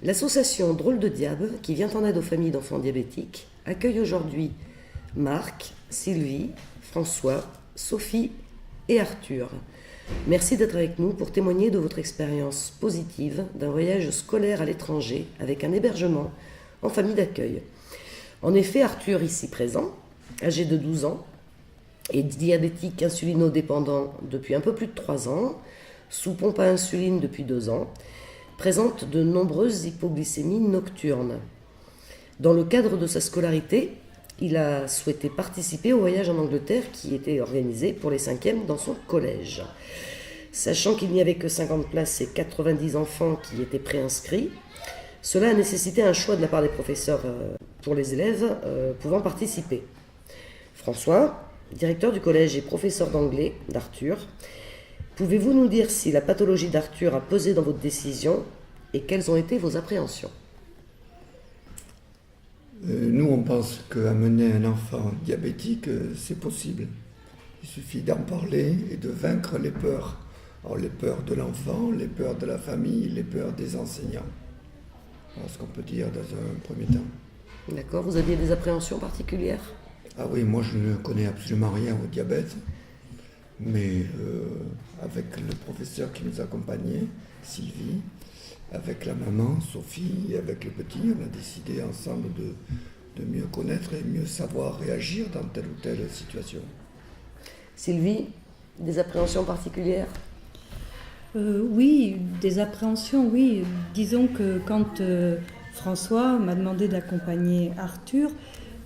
L'association Drôle de Diable, qui vient en aide aux familles d'enfants diabétiques, accueille aujourd'hui Marc, Sylvie, François, Sophie et Arthur. Merci d'être avec nous pour témoigner de votre expérience positive d'un voyage scolaire à l'étranger avec un hébergement en famille d'accueil. En effet, Arthur, ici présent, âgé de 12 ans, est diabétique insulinodépendant depuis un peu plus de 3 ans, sous pompe à insuline depuis 2 ans, présente de nombreuses hypoglycémies nocturnes. Dans le cadre de sa scolarité, il a souhaité participer au voyage en Angleterre qui était organisé pour les 5e dans son collège. Sachant qu'il n'y avait que 50 places et 90 enfants qui étaient préinscrits, cela a nécessité un choix de la part des professeurs pour les élèves pouvant participer. François, directeur du collège et professeur d'anglais d'Arthur, pouvez-vous nous dire si la pathologie d'Arthur a pesé dans votre décision et quelles ont été vos appréhensions ? Nous, on pense qu'amener un enfant diabétique, c'est possible. Il suffit d'en parler et de vaincre les peurs. Alors, les peurs de l'enfant, les peurs de la famille, les peurs des enseignants. Voilà ce qu'on peut dire dans un premier temps. D'accord, vous aviez des appréhensions particulières ? Ah oui, moi je ne connais absolument rien au diabète, mais avec le professeur qui nous accompagnait, Sylvie, avec la maman, Sophie, et avec le petit, on a décidé ensemble de mieux connaître et mieux savoir réagir dans telle ou telle situation. Sylvie, des appréhensions particulières ? Oui, des appréhensions, oui. Disons que quand François m'a demandé d'accompagner Arthur,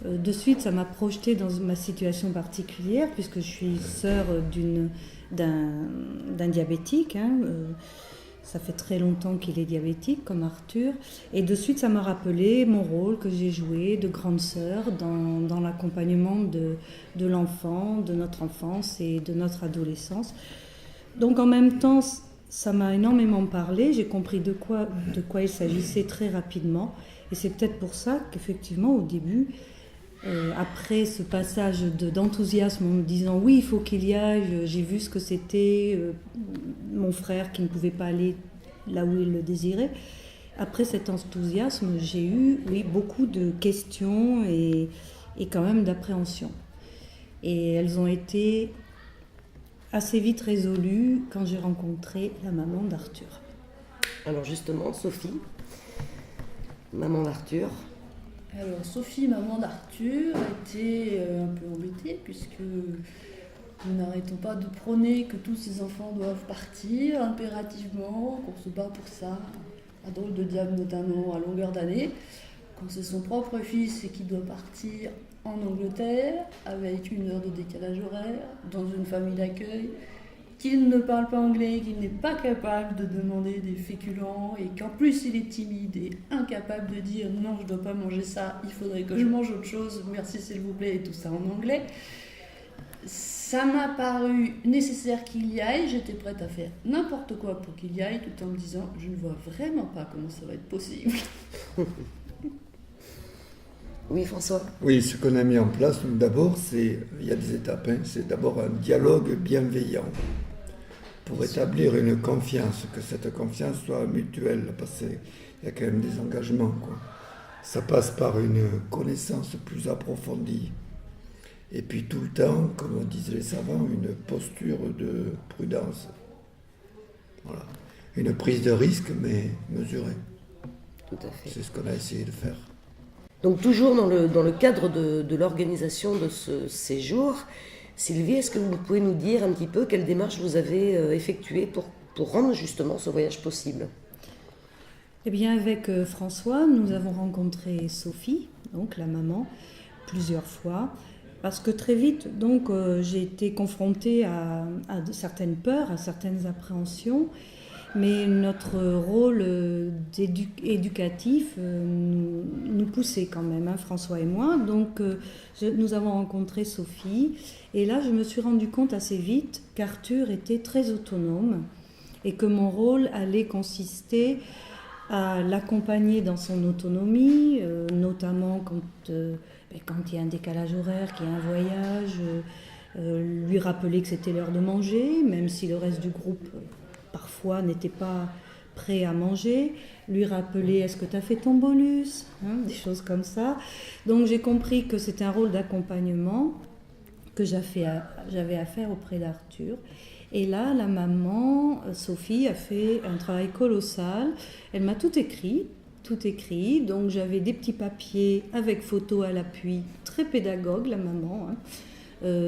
de suite ça m'a projeté dans ma situation particulière, puisque je suis sœur d'un diabétique. Ça fait très longtemps qu'il est diabétique, comme Arthur. Et de suite, ça m'a rappelé mon rôle que j'ai joué de grande sœur dans l'accompagnement de l'enfant, de notre enfance et de notre adolescence. Donc en même temps, ça m'a énormément parlé. J'ai compris de quoi il s'agissait très rapidement. Et c'est peut-être pour ça qu'effectivement, au début, après ce passage d'enthousiasme en me disant oui, il faut qu'il y aille, j'ai vu ce que c'était, mon frère qui ne pouvait pas aller là où il le désirait. Après cet enthousiasme, j'ai eu beaucoup de questions et quand même d'appréhension. Et elles ont été assez vite résolues quand j'ai rencontré la maman d'Arthur. Alors justement, Sophie, maman d'Arthur. Alors Sophie, maman d'Arthur, était un peu embêtée puisque nous n'arrêtons pas de prôner que tous ces enfants doivent partir impérativement, qu'on se bat pour ça, à Drôle de Diable notamment, à longueur d'année, quand c'est son propre fils et qui doit partir en Angleterre avec 1 heure de décalage horaire, dans une famille d'accueil, qu'il ne parle pas anglais, qu'il n'est pas capable de demander des féculents et qu'en plus il est timide et incapable de dire non, je ne dois pas manger ça, il faudrait que je mange autre chose, merci s'il vous plaît, et tout ça en anglais. Ça m'a paru nécessaire qu'il y aille, j'étais prête à faire n'importe quoi pour qu'il y aille, tout en me disant je ne vois vraiment pas comment ça va être possible. Oui, François. Oui, ce qu'on a mis en place, d'abord, il y a des étapes. C'est d'abord un dialogue bienveillant pour établir une confiance, que cette confiance soit mutuelle, parce qu'il y a quand même des engagements, quoi. Ça passe par une connaissance plus approfondie. Et puis tout le temps, comme disent les savants, une posture de prudence. Voilà. Une prise de risque, mais mesurée. Tout à fait. C'est ce qu'on a essayé de faire. Donc toujours dans le cadre de l'organisation de ce séjour, Sylvie, est-ce que vous pouvez nous dire un petit peu quelle démarche vous avez effectuée pour rendre justement ce voyage possible ? Eh bien, avec François, nous avons rencontré Sophie, donc la maman, plusieurs fois, parce que très vite, donc, j'ai été confrontée à certaines peurs, à certaines appréhensions, mais notre rôle éducatif nous poussait quand même, François et moi. Donc nous avons rencontré Sophie et là je me suis rendu compte assez vite qu'Arthur était très autonome et que mon rôle allait consister à l'accompagner dans son autonomie, notamment quand il y a un décalage horaire, qu'il y a un voyage, lui rappeler que c'était l'heure de manger, même si le reste du groupe parfois n'était pas prêt à manger, lui rappeler est-ce que tu as fait ton bolus, hein, des choses comme ça. Donc j'ai compris que c'était un rôle d'accompagnement que j'avais à faire auprès d'Arthur. Et là, la maman, Sophie, a fait un travail colossal. Elle m'a tout écrit. Donc j'avais des petits papiers avec photos à l'appui, très pédagogue la maman, hein.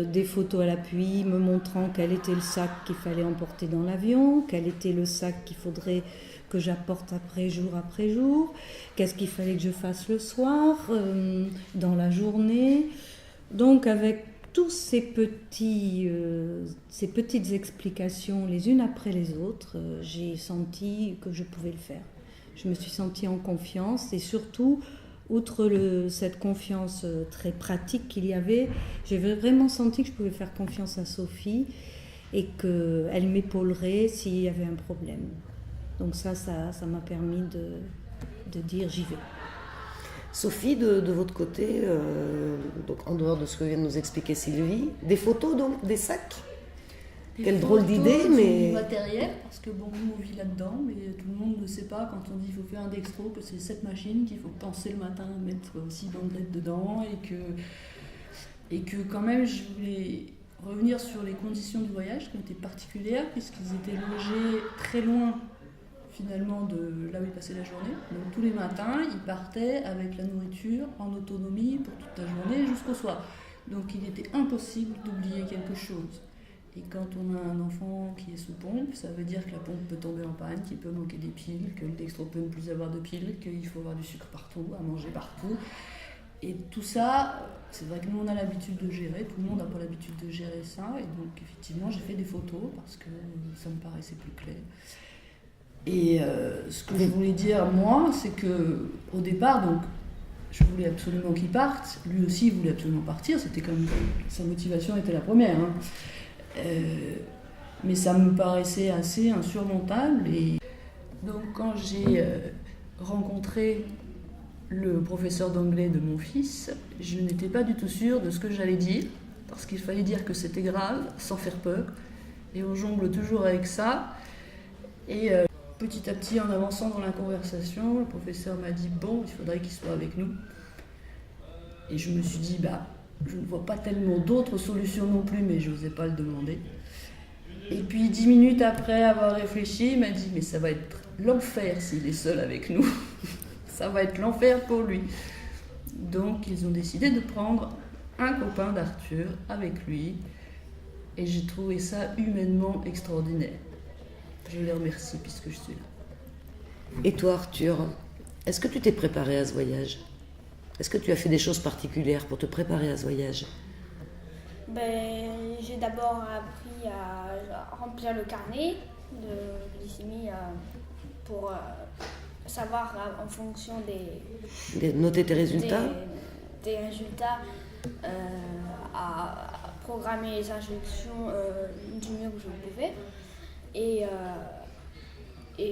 Des photos à l'appui me montrant quel était le sac qu'il fallait emporter dans l'avion, quel était le sac qu'il faudrait que j'apporte après jour, qu'est-ce qu'il fallait que je fasse le soir, dans la journée. Donc avec tous ces petites explications les unes après les autres, j'ai senti que je pouvais le faire. Je me suis sentie en confiance et surtout, outre cette confiance très pratique qu'il y avait, j'ai vraiment senti que je pouvais faire confiance à Sophie et qu'elle m'épaulerait s'il y avait un problème. Donc ça m'a permis de dire j'y vais. Sophie, de votre côté, donc en dehors de ce que vient de nous expliquer Sylvie, des photos donc, des sacs? Quelle drôle d'idée, mais... Du matériel, parce que bon, nous on vit là-dedans, mais tout le monde ne sait pas quand on dit qu'il faut faire un dextro, que c'est cette machine qu'il faut penser le matin à mettre 6 bandelettes dedans, et que quand même je voulais revenir sur les conditions du voyage qui étaient particulières, puisqu'ils étaient logés très loin finalement de là où ils passaient la journée. Donc tous les matins, ils partaient avec la nourriture en autonomie pour toute la journée jusqu'au soir. Donc il était impossible d'oublier quelque chose. Et quand on a un enfant qui est sous pompe, ça veut dire que la pompe peut tomber en panne, qu'il peut manquer des piles, que le dextro peut ne plus avoir de piles, qu'il faut avoir du sucre partout, à manger partout. Et tout ça, c'est vrai que nous on a l'habitude de gérer, tout le monde n'a pas l'habitude de gérer ça. Et donc effectivement j'ai fait des photos parce que ça me paraissait plus clair. Et ce que je voulais dire moi, c'est que au départ, donc, je voulais absolument qu'il parte. Lui aussi voulait absolument partir. C'était comme sa motivation était la première. Hein. Mais ça me paraissait assez insurmontable. Et donc quand j'ai rencontré le professeur d'anglais de mon fils, je n'étais pas du tout sûre de ce que j'allais dire, parce qu'il fallait dire que c'était grave, sans faire peur. Et on jongle toujours avec ça. Et petit à petit, en avançant dans la conversation, le professeur m'a dit « Bon, il faudrait qu'il soit avec nous ». Et je me suis dit « Je ne vois pas tellement d'autres solutions non plus, mais je n'osais pas le demander ». Et puis 10 minutes après avoir réfléchi, il m'a dit « Mais ça va être l'enfer s'il est seul avec nous. Ça va être l'enfer pour lui ». Donc ils ont décidé de prendre un copain d'Arthur avec lui. Et j'ai trouvé ça humainement extraordinaire. Je les remercie puisque je suis là. Et toi, Arthur, est-ce que tu t'es préparé à ce voyage? Est-ce que tu as fait des choses particulières pour te préparer à ce voyage? J'ai d'abord appris à remplir le carnet de glycémie pour savoir en fonction Noter tes résultats? Des résultats, à programmer les injections du mieux que je pouvais. Et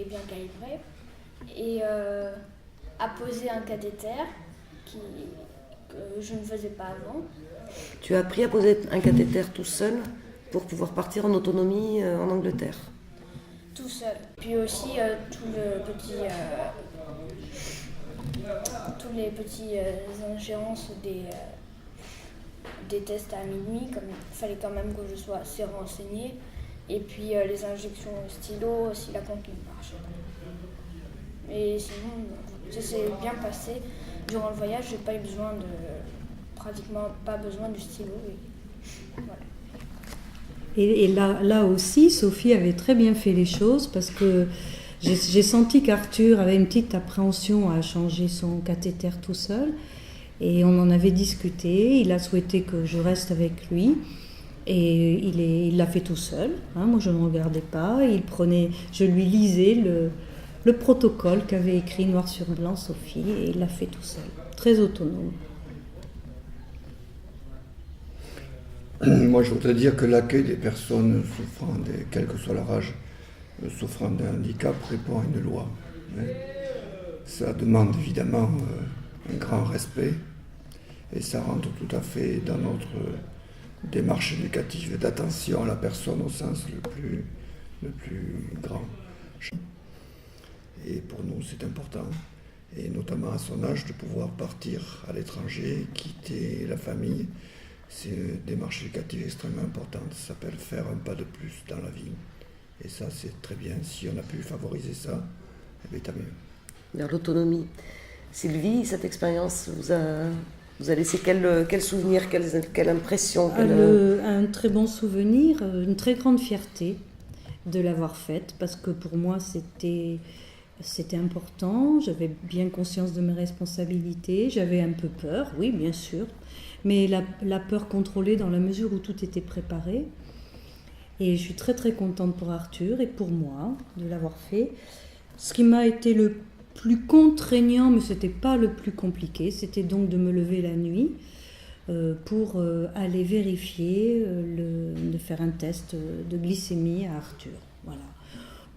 bien calibré, et à poser un cathéter que je ne faisais pas avant. Tu as appris à poser un cathéter tout seul pour pouvoir partir en autonomie en Angleterre? Tout seul. Puis aussi tous les petits ingérences des tests à minuit, comme il fallait quand même que je sois assez renseignée. Et puis les injections au stylo, si la pompe ne marchait pas. Et sinon, ça s'est bien passé. Durant le voyage, j'ai pas eu pratiquement pas besoin du stylo. Et voilà. Et là aussi, Sophie avait très bien fait les choses parce que j'ai senti qu'Arthur avait une petite appréhension à changer son cathéter tout seul. Et on en avait discuté. Il a souhaité que je reste avec lui. Et il l'a fait tout seul, hein, moi je ne regardais pas, je lui lisais le protocole qu'avait écrit noir sur blanc Sophie, et il l'a fait tout seul, très autonome. Moi je voudrais dire que l'accueil des personnes souffrant, quel que soit leur âge, souffrant d'un handicap répond à une loi. Ça demande évidemment un grand respect, et ça rentre tout à fait dans notre démarche éducative d'attention à la personne au sens le plus grand. Et pour nous, c'est important. Et notamment à son âge, de pouvoir partir à l'étranger, quitter la famille. C'est une démarche éducative extrêmement importante. Ça s'appelle faire un pas de plus dans la vie. Et ça, c'est très bien. Si on a pu favoriser ça, eh bien, tant mieux. Vers l'autonomie. Sylvie, cette expérience vous a laissé quel souvenir, quelle impression Un très bon souvenir, une très grande fierté de l'avoir faite, parce que pour moi c'était important, j'avais bien conscience de mes responsabilités, j'avais un peu peur, oui bien sûr, mais la peur contrôlée dans la mesure où tout était préparé. Et je suis très très contente pour Arthur et pour moi de l'avoir fait. Ce qui m'a été le plus contraignant, mais ce n'était pas le plus compliqué, c'était donc de me lever la nuit pour aller vérifier, de faire un test de glycémie à Arthur. Voilà.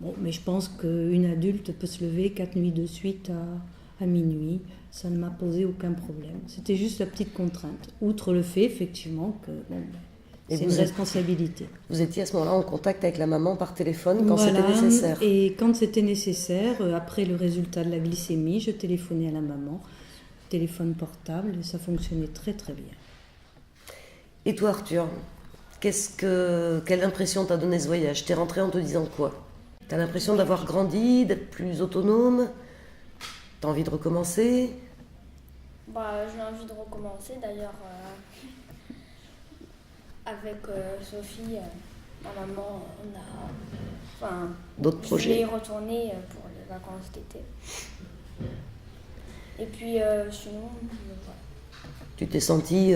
Bon, mais je pense qu'une adulte peut se lever 4 nuits de suite à minuit. Ça ne m'a posé aucun problème. C'était juste la petite contrainte. Outre le fait, effectivement, que c'est une responsabilité. Vous étiez à ce moment-là en contact avec la maman par téléphone quand c'était nécessaire. Et quand c'était nécessaire, après le résultat de la glycémie, je téléphonais à la maman, téléphone portable, et ça fonctionnait très très bien. Et toi Arthur, quelle impression t'a donné ce voyage? T'es rentré en te disant quoi? T'as l'impression d'avoir grandi, d'être plus autonome? T'as envie de recommencer? J'ai envie de recommencer d'ailleurs. Avec Sophie, ma maman, on a d'autres projets. Je vais y retourner pour les vacances d'été. Et puis sinon, voilà. Tu t'es sentie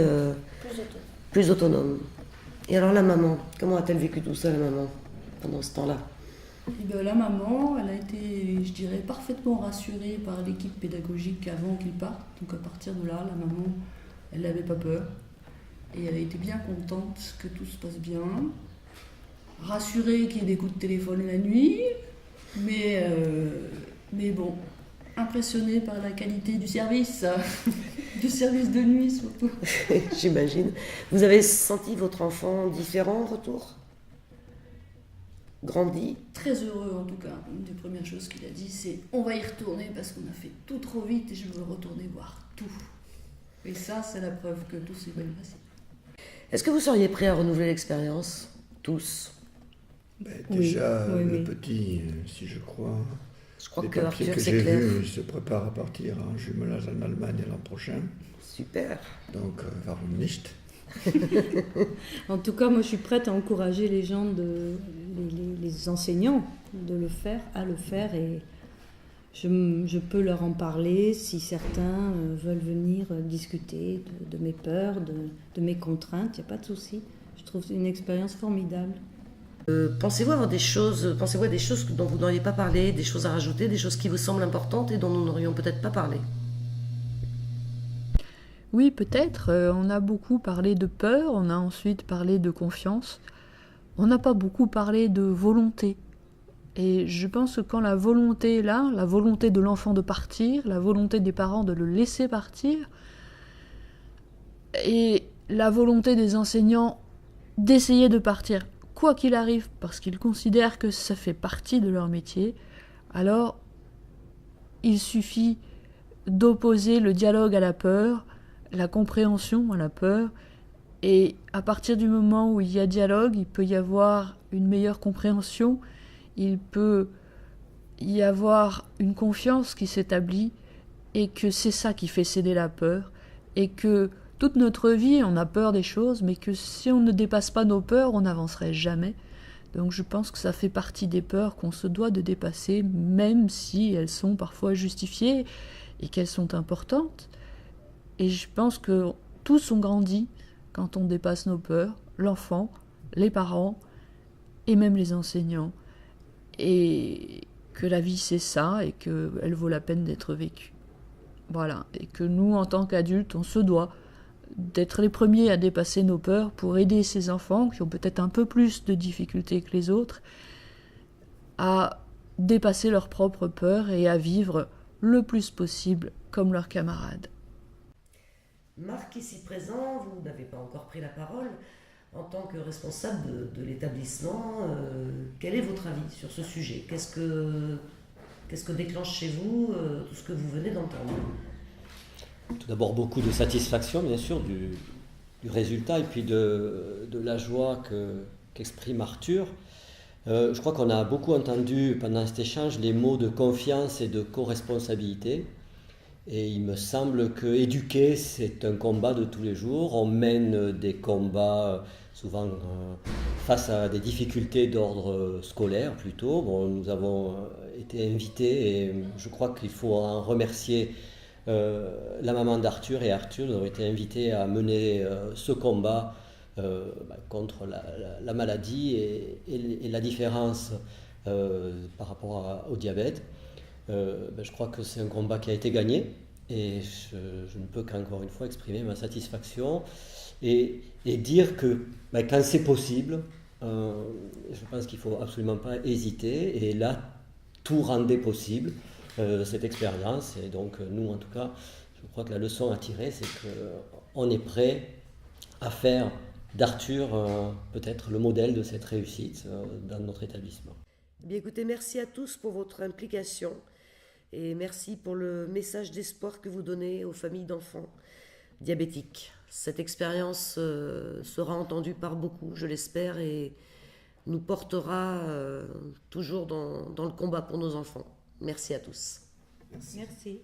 plus autonome. Et alors la maman, comment a-t-elle vécu tout ça, la maman, pendant ce temps-là? La maman, elle a été, je dirais, parfaitement rassurée par l'équipe pédagogique avant qu'ils partent. Donc à partir de là, la maman, elle n'avait pas peur. Et elle a été bien contente que tout se passe bien, rassurée qu'il y ait des coups de téléphone la nuit, mais bon, impressionnée par la qualité du service de nuit surtout. J'imagine. Vous avez senti votre enfant différent en retour? Grandi? Très heureux en tout cas. Une des premières choses qu'il a dit, c'est « on va y retourner parce qu'on a fait tout trop vite et je veux retourner voir tout ». Et ça, c'est la preuve que tout s'est bien passé. Est-ce que vous seriez prêts à renouveler l'expérience, tous? Déjà, oui. le petit, si je crois, les que papiers Arthur, que c'est j'ai clair. vus, il se prépare à partir en jumelage en Allemagne l'an prochain. Super. Donc, warum nicht? En tout cas, moi je suis prête à encourager les gens, les enseignants à le faire et je peux leur en parler si certains veulent venir discuter de mes peurs, de mes contraintes, il n'y a pas de souci. Je trouve une expérience formidable. Pensez-vous à des choses dont vous n'auriez pas parlé, des choses à rajouter, des choses qui vous semblent importantes et dont nous n'aurions peut-être pas parlé? Oui, peut-être. On a beaucoup parlé de peur, on a ensuite parlé de confiance. On n'a pas beaucoup parlé de volonté. Et je pense que quand la volonté est là, la volonté de l'enfant de partir, la volonté des parents de le laisser partir, et la volonté des enseignants d'essayer de partir, quoi qu'il arrive, parce qu'ils considèrent que ça fait partie de leur métier, alors il suffit d'opposer le dialogue à la peur, la compréhension à la peur, et à partir du moment où il y a dialogue, il peut y avoir une meilleure compréhension, il peut y avoir une confiance qui s'établit, et que c'est ça qui fait céder la peur, et que toute notre vie, on a peur des choses, mais que si on ne dépasse pas nos peurs, on n'avancerait jamais. Donc je pense que ça fait partie des peurs qu'on se doit de dépasser, même si elles sont parfois justifiées et qu'elles sont importantes. Et je pense que tous on grandit quand on dépasse nos peurs, l'enfant, les parents et même les enseignants. Et que la vie c'est ça et qu'elle vaut la peine d'être vécue. Voilà, et que nous en tant qu'adultes, on se doit d'être les premiers à dépasser nos peurs pour aider ces enfants qui ont peut-être un peu plus de difficultés que les autres à dépasser leurs propres peurs et à vivre le plus possible comme leurs camarades. Marc, ici présent, vous n'avez pas encore pris la parole. En tant que responsable de l'établissement, quel est votre avis sur ce sujet? Qu'est-ce que déclenche chez vous tout ce que vous venez d'entendre? Tout d'abord, beaucoup de satisfaction, bien sûr, du résultat et puis de la joie qu'exprime Arthur. Je crois qu'on a beaucoup entendu pendant cet échange les mots de confiance et de co-responsabilité. Et il me semble que éduquer, c'est un combat de tous les jours. On mène des combats souvent face à des difficultés d'ordre scolaire plutôt. Bon, nous avons été invités et je crois qu'il faut en remercier la maman d'Arthur et Arthur. Nous avons été invités à mener ce combat contre la maladie et la différence par rapport au diabète. Je crois que c'est un combat qui a été gagné et je ne peux qu'encore une fois exprimer ma satisfaction et dire que quand c'est possible, je pense qu'il ne faut absolument pas hésiter et là, tout rendait possible cette expérience et donc nous en tout cas, je crois que la leçon à tirer c'est qu'on est prêt à faire d'Arthur peut-être le modèle de cette réussite dans notre établissement. Bien écoutez, merci à tous pour votre implication et merci pour le message d'espoir que vous donnez aux familles d'enfants diabétiques. Cette expérience sera entendue par beaucoup, je l'espère, et nous portera toujours dans le combat pour nos enfants. Merci à tous. Merci. Merci.